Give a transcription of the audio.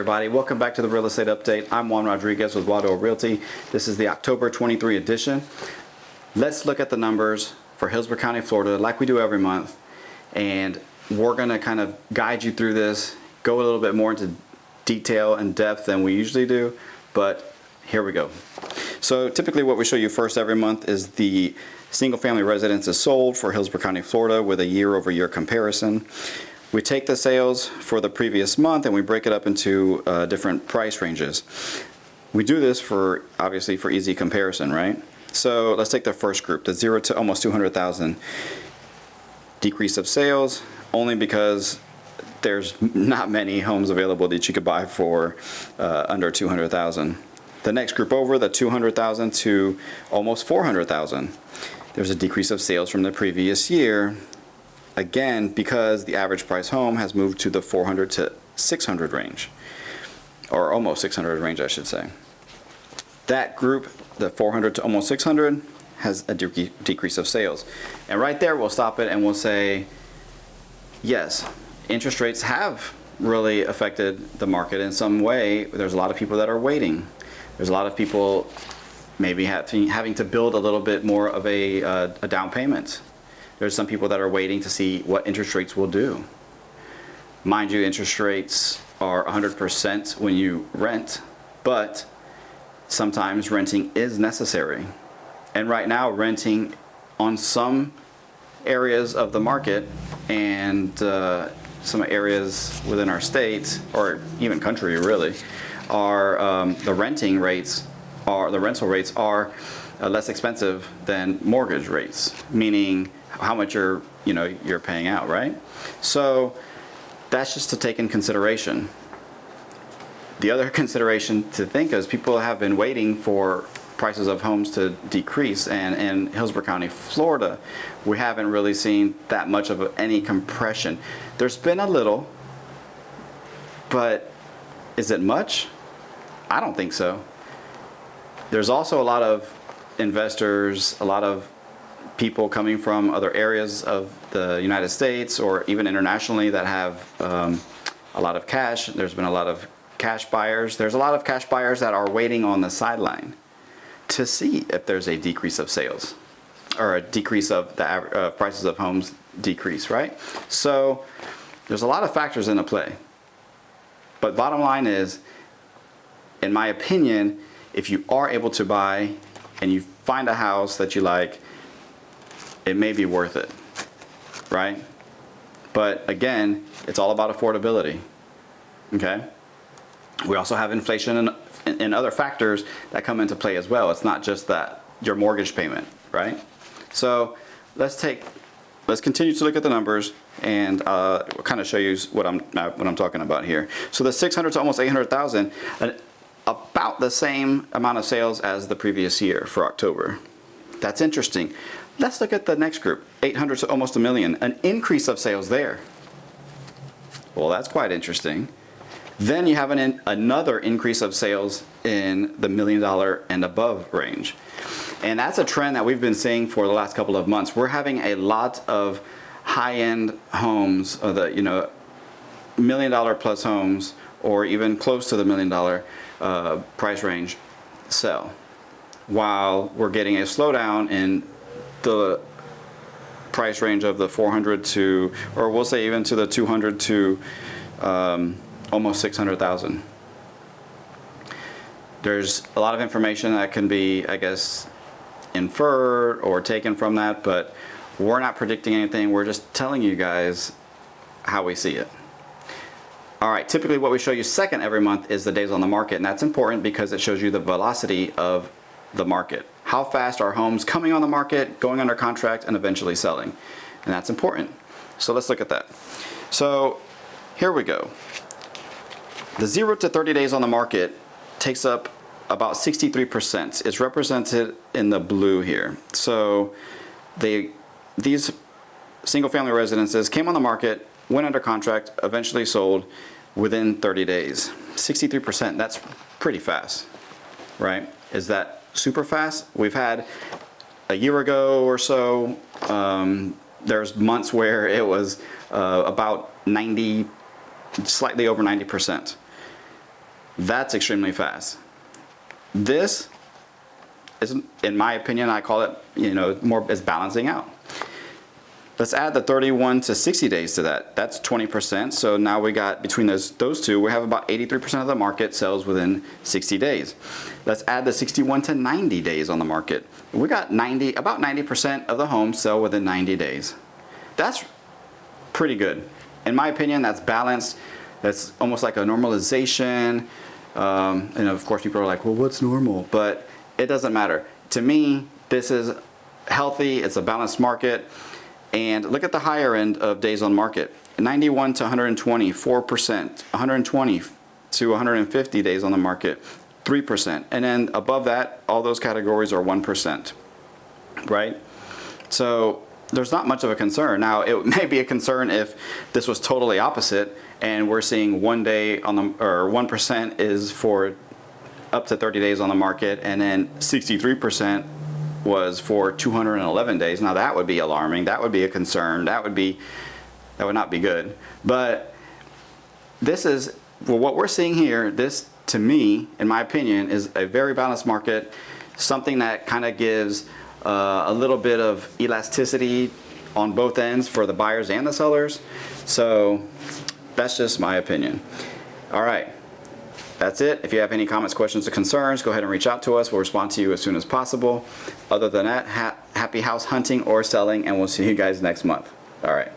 everybody, welcome back to the Real Estate Update. I'm Juan Rodriguez with Juador Realty. This is the October 23 edition. Let's look at the numbers for Hillsborough County, Florida, like we do every month. And we're gonna kind of guide you through this, go a little bit more into detail and depth than we usually do, but here we go. So typically what we show you first every month is the single family residences sold for Hillsborough County, Florida with a year-over-year comparison. We take the sales for the previous month and we break it up into different price ranges. We do this for, obviously, for easy comparison, right? So let's take the first group, the 0 to almost 200,000. Decrease of sales, only because there's not many homes available that you could buy for under 200,000. The next group over, the 200,000 to almost 400,000. There's a decrease of sales from the previous year. Again, because the average price home has moved to the 400 to 600 range, or almost 600 range, I should say. That group, the 400 to almost 600, has a decrease of sales. And right there, we'll stop it and we'll say, yes, interest rates have really affected the market in some way. There's a lot of people that are waiting. There's a lot of people maybe having to build a little bit more of a down payment. There's some people that are waiting to see what interest rates will do. Mind you, interest rates are 100% when you rent, but sometimes renting is necessary. And right now, renting on some areas of the market and some areas within our state, or even country really, are the rental rates are less expensive than mortgage rates, meaning how much you're paying out, right? So that's just to take in consideration. The other consideration to think is people have been waiting for prices of homes to decrease, and in Hillsborough County, Florida, we haven't really seen that much of any compression. There's been a little, but is it much? I don't think so. There's also a lot of investors, a lot of people coming from other areas of the United States or even internationally that have a lot of cash. There's been a lot of cash buyers. There's a lot of cash buyers that are waiting on the sideline to see if there's a decrease of sales or a decrease of the prices of homes decrease, right? So there's a lot of factors into play. But bottom line is, in my opinion, if you are able to buy and you find a house that you like, it may be worth it, right? But again, it's all about affordability, okay? We also have inflation and other factors that come into play as well. It's not just that your mortgage payment, right? So let's continue to look at the numbers and kind of show you what I'm talking about here. So the 600 to almost 800,000, about the same amount of sales as the previous year for October. That's interesting. Let's look at the next group, 800 to almost 1 million, an increase of sales there. Well, that's quite interesting. Then you have another increase of sales in the $1 million and above range. And that's a trend that we've been seeing for the last couple of months. We're having a lot of high-end homes, the $1 million plus homes, or even close to the $1 million price range sell, while we're getting a slowdown in the price range of the 400 to, or we'll say even to the 200 to almost 600,000. There's a lot of information that can be, I guess, inferred or taken from that, but we're not predicting anything. We're just telling you guys how we see it. All right, typically what we show you second every month is the days on the market, and that's important because it shows you the velocity of the market. How fast are homes coming on the market, going under contract, and eventually selling? And that's important. So let's look at that. So here we go. The 0 to 30 days on the market takes up about 63%. It's represented in the blue here. So these single family residences came on the market, went under contract, eventually sold within 30 days. 63%, that's pretty fast, right? Is that super fast? We've had a year ago or so, there's months where it was about 90, slightly over 90%. That's extremely fast. This is, in my opinion, I call it, more as balancing out. Let's add the 31 to 60 days to that. That's 20%. So now we got, between those two, we have about 83% of the market sells within 60 days. Let's add the 61 to 90 days on the market. We got about 90% of the homes sell within 90 days. That's pretty good. In my opinion, that's balanced. That's almost like a normalization. And of course people are like, well, what's normal? But it doesn't matter. To me, this is healthy. It's a balanced market. And look at the higher end of days on market. 91 to 120, 4%. 120 to 150 days on the market, 3%. And then above that, all those categories are 1%, right? So there's not much of a concern. Now, it may be a concern if this was totally opposite and we're seeing 1 day on the, or 1% is for up to 30 days on the market, and then 63% was for 211 days. Now that would be alarming. That would be a concern. That would not be good. But this is, well, what we're seeing here, this to me, in my opinion, is a very balanced market, something that kind of gives a little bit of elasticity on both ends for the buyers and the sellers. So that's just my opinion. All right. That's it. If you have any comments, questions, or concerns, go ahead and reach out to us. We'll respond to you as soon as possible. Other than that, happy house hunting or selling, and we'll see you guys next month. All right.